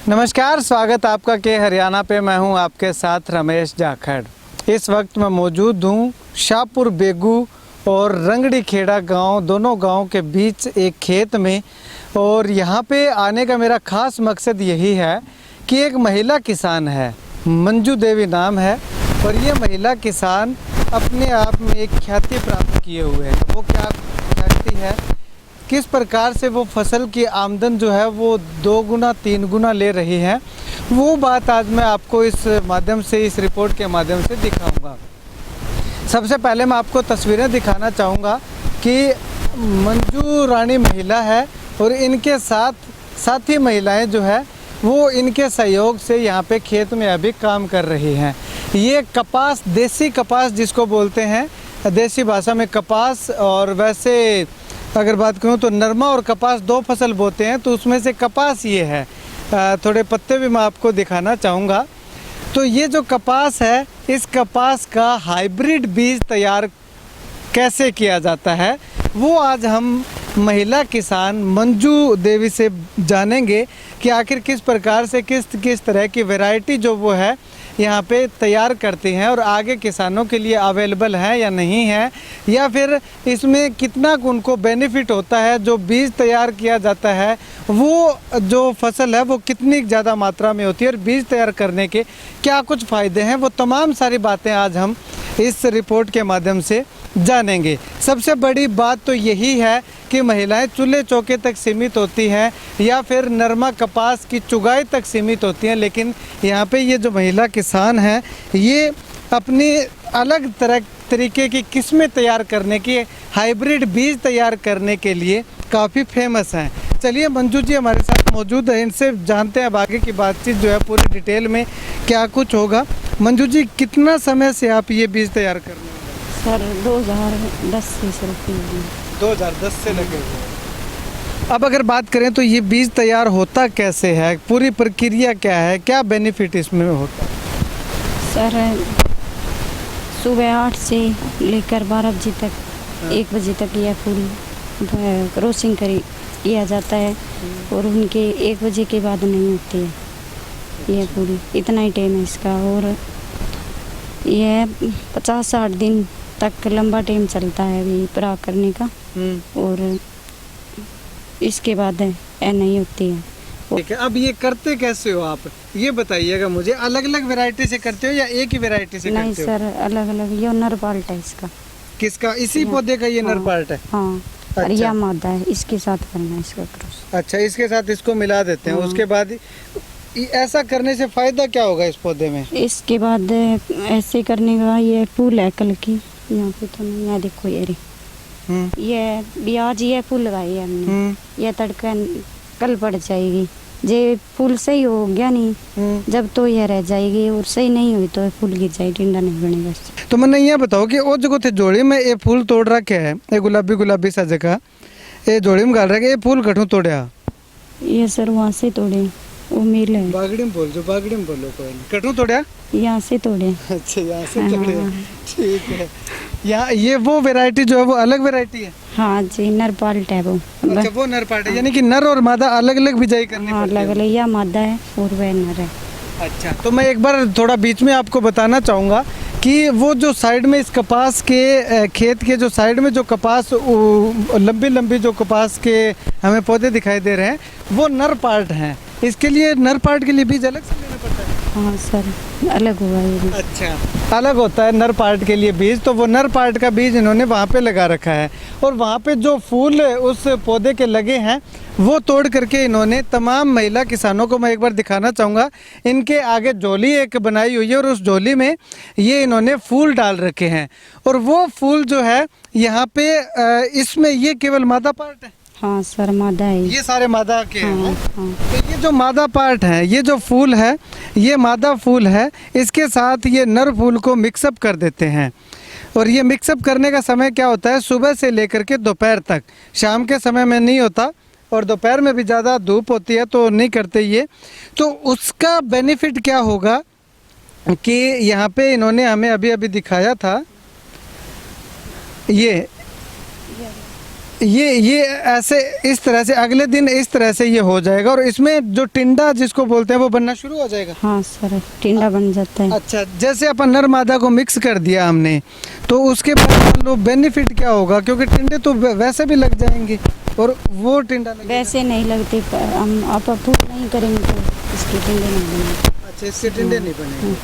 नमस्कार, स्वागत आपका के हरियाणा पे। मैं हूं आपके साथ रमेश जाखड़। इस वक्त मैं मौजूद हूं शाहपुर बेगू और रंगड़ी खेड़ा गांव, दोनों गांव के बीच एक खेत में। और यहां पे आने का मेरा ख़ास मकसद यही है कि एक महिला किसान है, मंजू देवी नाम है, और ये महिला किसान अपने आप में एक ख्याति प्राप्त किए हुए है। वो क्या ख्याति है, किस प्रकार से वो फसल की आमदन जो है वो 2 गुना 3 गुना ले रही है, वो बात आज मैं आपको इस माध्यम से, इस रिपोर्ट के माध्यम से दिखाऊंगा। सबसे पहले मैं आपको तस्वीरें दिखाना चाहूँगा कि मंजू रानी महिला है और इनके साथी महिलाएं जो है वो इनके सहयोग से यहाँ पे खेत में अभी काम कर रही हैं। ये कपास, देसी कपास जिसको बोलते हैं, देसी भाषा में कपास, और वैसे अगर बात करूँ तो नरमा और कपास 2 फसल बोते हैं, तो उसमें से कपास ये है। थोड़े पत्ते भी मैं आपको दिखाना चाहूँगा। तो ये जो कपास है, इस कपास का हाइब्रिड बीज तैयार कैसे किया जाता है वो आज हम महिला किसान मंजू देवी से जानेंगे कि आखिर किस प्रकार से किस तरह की वैरायटी जो वो है यहाँ पे तैयार करती हैं, और आगे किसानों के लिए अवेलेबल है या नहीं है, या फिर इसमें कितना उनको बेनिफिट होता है। जो बीज तैयार किया जाता है वो जो फसल है वो कितनी ज़्यादा मात्रा में होती है, और बीज तैयार करने के क्या कुछ फ़ायदे हैं, वो तमाम सारी बातें आज हम इस रिपोर्ट के माध्यम से जानेंगे। सबसे बड़ी बात तो यही है कि महिलाएं चूल्हे चौके तक सीमित होती हैं या फिर नरमा कपास की चुगाई तक सीमित होती हैं, लेकिन यहाँ पे ये जो महिला किसान है ये अपनी अलग तरीके की किस्में तैयार करने की, हाइब्रिड बीज तैयार करने के लिए काफ़ी फेमस हैं। चलिए, मंजू जी हमारे साथ मौजूद है, इनसे जानते हैं अब आगे की बातचीत जो है पूरी डिटेल में क्या कुछ होगा। मंजू जी, कितना समय से आप ये बीज तैयार कर रहे हैं? सर 2010 से 2010 से लगे हुए। अब अगर बात करें तो ये बीज तैयार होता कैसे है, पूरी प्रक्रिया क्या है, क्या बेनिफिट इसमें होता है? सर सुबह 8 से लेकर 12 बजे तक, 1 बजे तक यह फूल क्रॉसिंग किया जाता है, और उनके 1 बजे के बाद नहीं होती है यह फूल। इतना ही टाइम है इसका, और यह 50-60 दिन तक लंबा टाइम चलता है अभी पराग करने का, और इसके बाद नहीं होती है। ठीक है, अब ये करते कैसे हो आप, ये बताइएगा मुझे। अलग अलग वैरायटी से करते हो या एक ही वैरायटी से नहीं करते हो? सर, अलग अलग। ये नर पार्ट है इसका। किसका? इसी पौधे का ये नर पार्ट है? हाँ, अच्छा। और यह मादा है, इसके साथ करना है इसका क्रॉस। अच्छा, इसके साथ इसको मिला देते हैं। हाँ। उसके बाद ऐसा करने से फायदा क्या होगा इस पौधे में? इसके बाद ऐसे करने का, ये फूल है कल की, यहाँ पे तो नहीं है, देखो ये ये ब्याज, ये फूल लगाई है हमने, ये तड़का कल पड़ जाएगी। जे फूल सही हो गया नहीं जब तो ये रह जाएगी, और सही नहीं हुई तो फूल गिर जाएगी, टिंडा नहीं बनेगा। तो मैंने ये बताओ कि वो जगह थे जोड़ी में ये फूल तोड़ रखे है, ये गुलाबी सा जगह ये जोड़ी में गाल रखे, ये फूल कठू तोड़या? ये सर वहाँ से तोड़े, वो मिल है। बागड़ी में बोल जो, बागड़ी में बोलो, कोई नहीं। कठू तोड़या? यहाँ से तोड़े। अच्छा, यहाँ से तोड़े। ठीक है। यहाँ ये वो वैरायटी जो है वो अलग वैरायटी है? हाँ जी, नर पार्ट है वो। अच्छा, वो नर पार्ट है, यानी कि नर और मादा अलग अलग बिजाई करनी हाँ, पड़ती है? अलग अलग, यह मादा है और वह नर है। अच्छा, तो मैं एक बार थोड़ा बीच में आपको बताना चाहूँगा कि वो जो साइड में इस कपास के खेत के जो साइड में जो कपास, लंबी लंबी जो कपास के हमें पौधे दिखाई दे रहे हैं, वो नर पार्ट हैं। इसके लिए, नर पार्ट के लिए बीज अलग से लेना पड़ता है? हाँ सर, अलग हुआ ये भी। अच्छा, अलग होता है नर पार्ट के लिए बीज। तो वो नर पार्ट का बीज इन्होंने वहाँ पे लगा रखा है, और वहाँ पे जो फूल उस पौधे के लगे हैं वो तोड़ करके इन्होंने तमाम महिला किसानों को मैं एक बार दिखाना चाहूँगा। इनके आगे झोली एक बनाई हुई है, और उस झोली में ये इन्होंने फूल डाल रखे हैं, और वो फूल जो है यहाँ पे इसमें ये केवल मादा पार्ट है? हाँ सर, मादा है ये सारे मादा के हैं। हाँ, हाँ। तो ये जो मादा पार्ट है, ये जो फूल है, ये मादा फूल है, इसके साथ ये नर फूल को मिक्सअप कर देते हैं। और ये मिक्सअप करने का समय क्या होता है, सुबह से लेकर के दोपहर तक। शाम के समय में नहीं होता, और दोपहर में भी ज़्यादा धूप होती है तो नहीं करते ये। तो उसका बेनिफिट क्या होगा कि यहाँ पे इन्होंने हमें अभी अभी दिखाया था, ये ऐसे इस तरह से अगले दिन इस तरह से ये हो जाएगा और इसमें जो टिंडा जिसको बोलते हैं वो बनना शुरू हो जाएगा। हाँ सर, टिंडा बन जाता है। अच्छा, जैसे अपन नर मादा को मिक्स कर दिया हमने, तो उसके बाद मान लो बेनिफिट क्या होगा, क्योंकि टिंडे तो वैसे भी लग जाएंगे और वो टिंडा वैसे नहीं लगते, हम आप अप्रूव नहीं करेंगे तो इसके टिंडे नहीं बनेंगे। अच्छा, इससे टिंडे नहीं बनेंगे,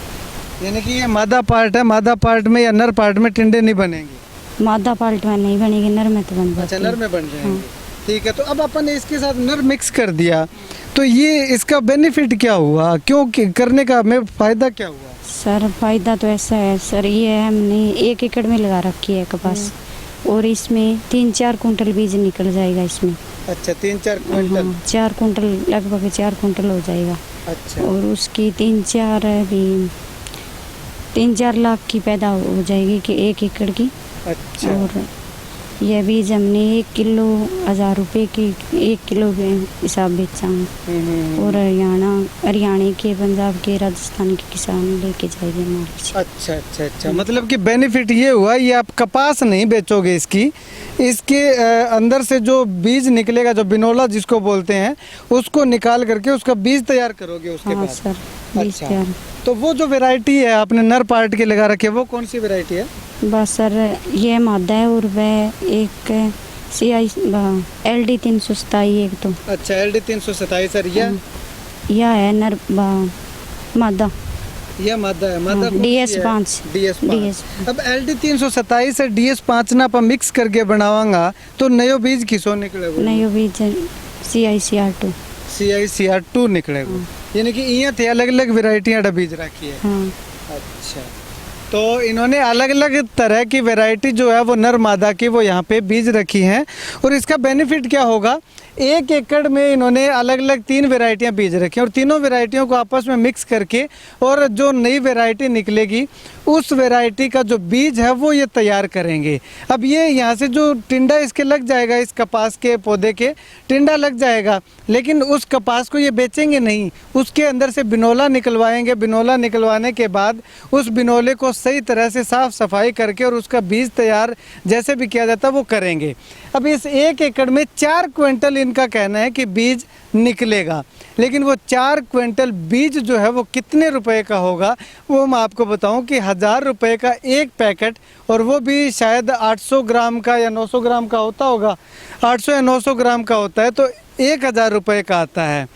यानी कि ये मादा पार्ट है, मादा पार्ट में या नर पार्ट में टिंडे नहीं बनेंगे। मादा पार्ट में नहीं बनेगी, नर में तो बन जाती है। अच्छा, नर में बन जाएंगे। ठीक है, तो अब अपन ने इसके साथ नर मिक्स कर दिया, तो ये इसका बेनिफिट क्या हुआ, क्यों करने का हमें फायदा क्या हुआ? सर फायदा तो ऐसा है सर, ये हमने 1 एकड़ में लगा रखी है कपास और इसमें 3-4 कुंटल बीज निकल जाएगा इसमें। अच्छा, 3-4 क्विंटल? 4 कुंटल, लगभग 4 कुंटल हो जाएगा। अच्छा, और उसकी 3-4 लाख की पैदा हो जाएगी कि 1 एकड़ की। अच्छा, और यह बीज हमने 1 किलो 1000 रुपये की 1 किलो के हिसाब बेचा हूँ। और हरियाणा के, पंजाब के, राजस्थान के किसान लेके जाएंगे हमारे। अच्छा अच्छा अच्छा, मतलब कि बेनिफिट ये हुआ, ये आप कपास नहीं बेचोगे इसके अंदर से जो बीज निकलेगा, जो बिनोला जिसको बोलते हैं, उसको निकाल करके उसका बीज तैयार करोगे उसके हाँ बाद। सर, बीज अच्छा, तैयार। तो वो जो वैरायटी है आपने नर पार्ट की लगा रखी है, वो कौन सी वैरायटी है? बस सर ये मादा है और वह एक CI LD 327 एक तो। अच्छा, LD 327 सर, यह है नर मादा। यह मादा है, मादा DS5। DS5। अब LD 327 से DS5 ना अपन मिक्स करके बनावांगा तो नयो बीज किसो निकलेगा? नयो बीज CICR2। CICR2 निकलेगा, यानी कि यहाँ थे अलग अलग वेराइटियाँ बीज रखी है। हाँ। अच्छा, तो इन्होंने अलग अलग तरह की वैरायटी जो है वो नर मादा की वो यहाँ पे बीज रखी हैं। और इसका बेनिफिट क्या होगा, 1 एकड़ में इन्होंने अलग अलग 3 वैरायटियाँ बीज रखी हैं और तीनों वैरायटियों को आपस में मिक्स करके और जो नई वैरायटी निकलेगी उस वैरायटी का जो बीज है वो ये तैयार करेंगे। अब ये यहाँ से जो टिंडा इसके लग जाएगा, इस कपास के पौधे के टिंडा लग जाएगा, लेकिन उस कपास को ये बेचेंगे नहीं, उसके अंदर से बिनोला निकलवाएंगे। बिनोला निकलवाने के बाद उस बिनोले को सही तरह से साफ सफाई करके और उसका बीज तैयार जैसे भी किया जाता है वो करेंगे। अब इस 1 एकड़ में 4 क्विंटल इनका कहना है कि बीज निकलेगा, लेकिन वो 4 क्विंटल बीज जो है वो कितने रुपए का होगा वो मैं आपको बताऊं कि 1000 रुपये का एक पैकेट, और वो भी शायद 800 ग्राम का या 900 ग्राम का होता होगा, 800 या 900 ग्राम का होता है, तो 1000 रुपये का आता है।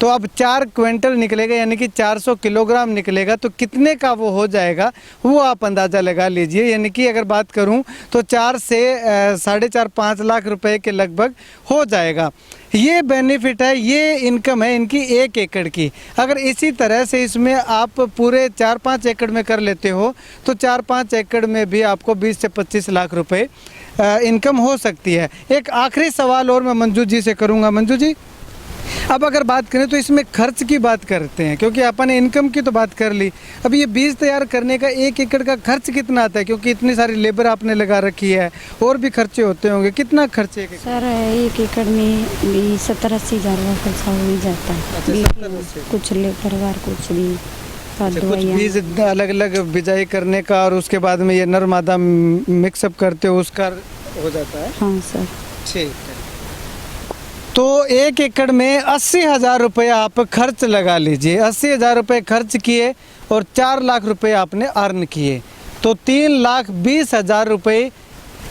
तो अब 4 क्विंटल निकलेगा, यानी कि 400 किलोग्राम निकलेगा, तो कितने का वो हो जाएगा वो आप अंदाज़ा लगा लीजिए। यानी कि अगर बात करूं तो 4 से 4.5-5 लाख रुपए के लगभग हो जाएगा। ये बेनिफिट है, ये इनकम है इनकी 1 एकड़ की। अगर इसी तरह से इसमें आप पूरे 4-5 एकड़ में कर लेते हो तो 4-5 एकड़ में भी आपको 20 से 25 लाख रुपए इनकम हो सकती है। एक आखिरी सवाल और मैं मंजू जी से करूँगा। मंजू जी, अब अगर बात करें तो इसमें खर्च की बात करते हैं, क्योंकि अपन इनकम की तो बात कर ली, अब ये बीज तैयार करने का 1 एकड़ का खर्च कितना आता है, क्योंकि इतनी सारी लेबर आपने लगा रखी है और भी खर्चे होते होंगे, कितना खर्चे? सर 1 एकड़ में भी 70-80 हज़ार का खर्चा हो ही जाता है। अच्छा, कुछ लेबर, कुछ भी कुछ बीज अलग अलग बिजाई करने का और उसके बाद में ये नर मादा मिक्सअप करते हो उसका हो जाता है। हाँ सर, ठीक है। तो 1 एकड़ में 80,000 रुपये आप खर्च लगा लीजिए। 80,000 रुपये खर्च किए और 4 लाख रुपये आपने अर्न किए, तो 3,20,000 रुपये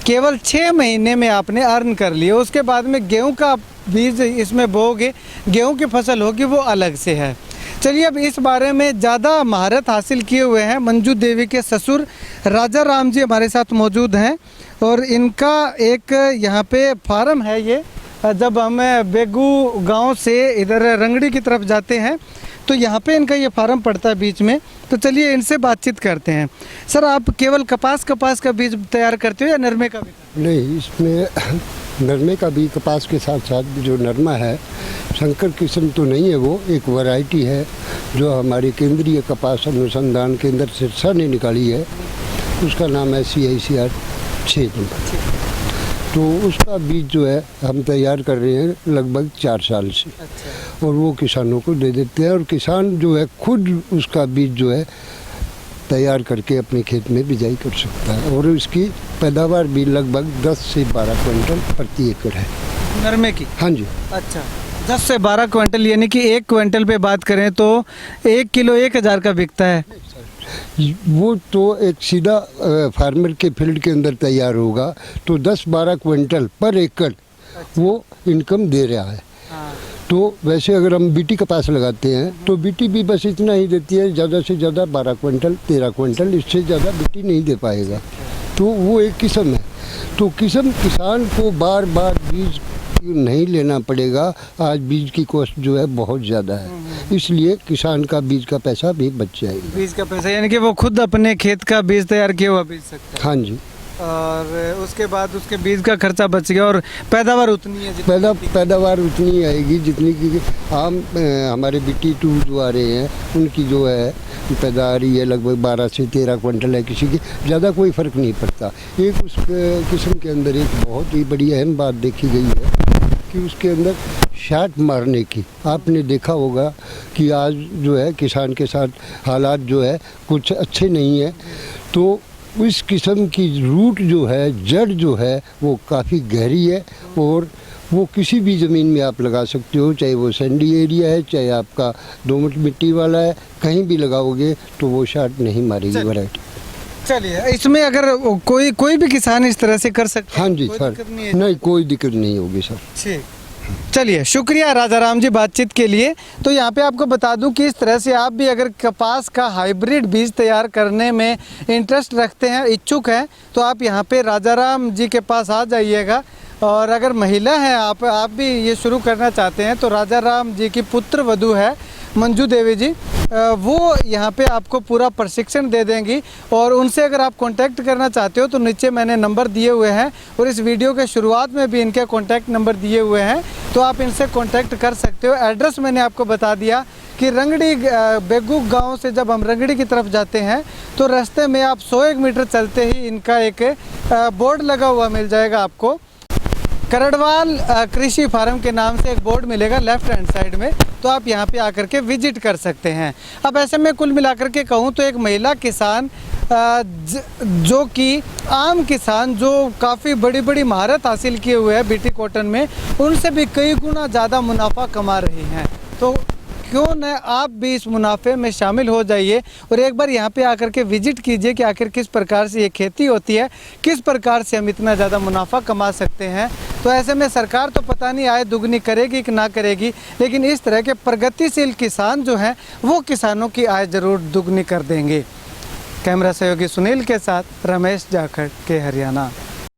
केवल 6 महीने में आपने अर्न कर लिए। उसके बाद में गेहूं का बीज इसमें बोओगे, गेहूं की फसल होगी वो अलग से है। चलिए, अब इस बारे में ज़्यादा महारत हासिल किए हुए हैं मंजू देवी के ससुर राजा राम जी हमारे साथ मौजूद हैं, और इनका एक यहाँ पे फार्म है। ये जब हम बेगू गांव से इधर रंगड़ी की तरफ जाते हैं तो यहाँ पे इनका ये फार्म पड़ता है बीच में, तो चलिए इनसे बातचीत करते हैं। सर, आप केवल कपास का बीज तैयार करते हो या नरमे का भी? नहीं, इसमें नरमे का भी, कपास के साथ साथ जो नरमा है शंकर किस्म तो नहीं है, वो एक वैरायटी है जो हमारे केंद्रीय कपास अनुसंधान केंद्र सिरसा ने निकाली है। उसका नाम है CICR 6 नंबर। तो उसका बीज जो है हम तैयार कर रहे हैं लगभग 4 साल से। अच्छा। और वो किसानों को दे देते हैं, और किसान जो है खुद उसका बीज जो है तैयार करके अपने खेत में बिजाई कर सकता है। और इसकी पैदावार भी लगभग 10 से 12 क्विंटल प्रति एकड़ है। नरमे की? हाँ जी। अच्छा, 10 से 12 क्विंटल, यानी कि 1 क्विंटल पे बात करें तो 1 किलो 1000 का बिकता है। वो तो एक सीधा फार्मर के फील्ड के अंदर तैयार होगा तो 10-12 क्विंटल पर एकड़ वो इनकम दे रहा है। हाँ। तो वैसे अगर हम बीटी कपास लगाते हैं तो बीटी भी बस इतना ही देती है, ज़्यादा से ज़्यादा 12 क्विंटल 13 क्विंटल, इससे ज़्यादा बीटी नहीं दे पाएगा। तो वो एक किस्म है। तो किसान को बार बार बीज नहीं लेना पड़ेगा। आज बीज की कॉस्ट जो है बहुत ज़्यादा है, इसलिए किसान का बीज का पैसा भी बच जाएगा। बीज का पैसा यानी कि वो खुद अपने खेत का बीज तैयार किया हुआ बीज सकता है। हाँ जी। और उसके बाद उसके बीज का खर्चा बच गया और पैदावार उतनी है पैदावार उतनी आएगी जितनी की आम हमारे BT 2 जो आ रहे हैं उनकी जो है पैदावार है लगभग 12 से 13 क्विंटल है। किसी की ज़्यादा कोई फ़र्क नहीं पड़ता। एक उस किस्म के अंदर एक बहुत ही बड़ी अहम बात देखी गई है कि उसके अंदर शॉट मारने की। आपने देखा होगा कि आज जो है किसान के साथ हालात जो है कुछ अच्छे नहीं है। तो इस किस्म की रूट जो है, जड़ जो है वो काफ़ी गहरी है और वो किसी भी ज़मीन में आप लगा सकते हो, चाहे वो सैंडी एरिया है चाहे आपका दोमट मिट्टी वाला है, कहीं भी लगाओगे तो वो शॉट नहीं मारेगी वैरायटी। चलिए, इसमें अगर कोई भी किसान इस तरह से कर सकता है? हाँ जी सर, नहीं कोई दिक्कत नहीं होगी सर। ठीक, चलिए शुक्रिया राजाराम जी बातचीत के लिए। तो यहाँ पे आपको बता दूं कि इस तरह से आप भी अगर कपास का हाइब्रिड बीज तैयार करने में इंटरेस्ट रखते हैं, इच्छुक हैं, तो आप यहाँ पे राजाराम जी के पास आ जाइएगा। और अगर महिला हैं आप भी ये शुरू करना चाहते हैं तो राजाराम जी की पुत्र वधू है मंजू देवी जी, वो यहाँ पे आपको पूरा प्रशिक्षण दे देंगी। और उनसे अगर आप कांटेक्ट करना चाहते हो तो नीचे मैंने नंबर दिए हुए हैं और इस वीडियो के शुरुआत में भी इनके कांटेक्ट नंबर दिए हुए हैं, तो आप इनसे कांटेक्ट कर सकते हो। एड्रेस मैंने आपको बता दिया कि रंगड़ी बेगू गांव से जब हम रंगड़ी की तरफ जाते हैं तो रास्ते में आप 100 मीटर चलते ही इनका एक बोर्ड लगा हुआ मिल जाएगा आपको। करड़वाल कृषि फार्म के नाम से एक बोर्ड मिलेगा लेफ्ट हैंड साइड में, तो आप यहाँ पे आकर के विजिट कर सकते हैं। अब ऐसे में कुल मिलाकर के कहूँ तो एक महिला किसान जो कि आम किसान जो काफ़ी बड़ी बड़ी महारत हासिल किए हुए हैं BT कॉटन में, उनसे भी कई गुना ज़्यादा मुनाफा कमा रही हैं। तो क्यों न आप भी इस मुनाफे में शामिल हो जाइए और एक बार यहाँ पे आकर के विजिट कीजिए कि आखिर किस प्रकार से ये खेती होती है, किस प्रकार से हम इतना ज़्यादा मुनाफा कमा सकते हैं। तो ऐसे में सरकार तो पता नहीं आय दुगनी करेगी कि ना करेगी, लेकिन इस तरह के प्रगतिशील किसान जो हैं वो किसानों की आय ज़रूर दुगनी कर देंगे। कैमरा सहयोगी सुनील के साथ रमेश जाखड़ के हरियाणा।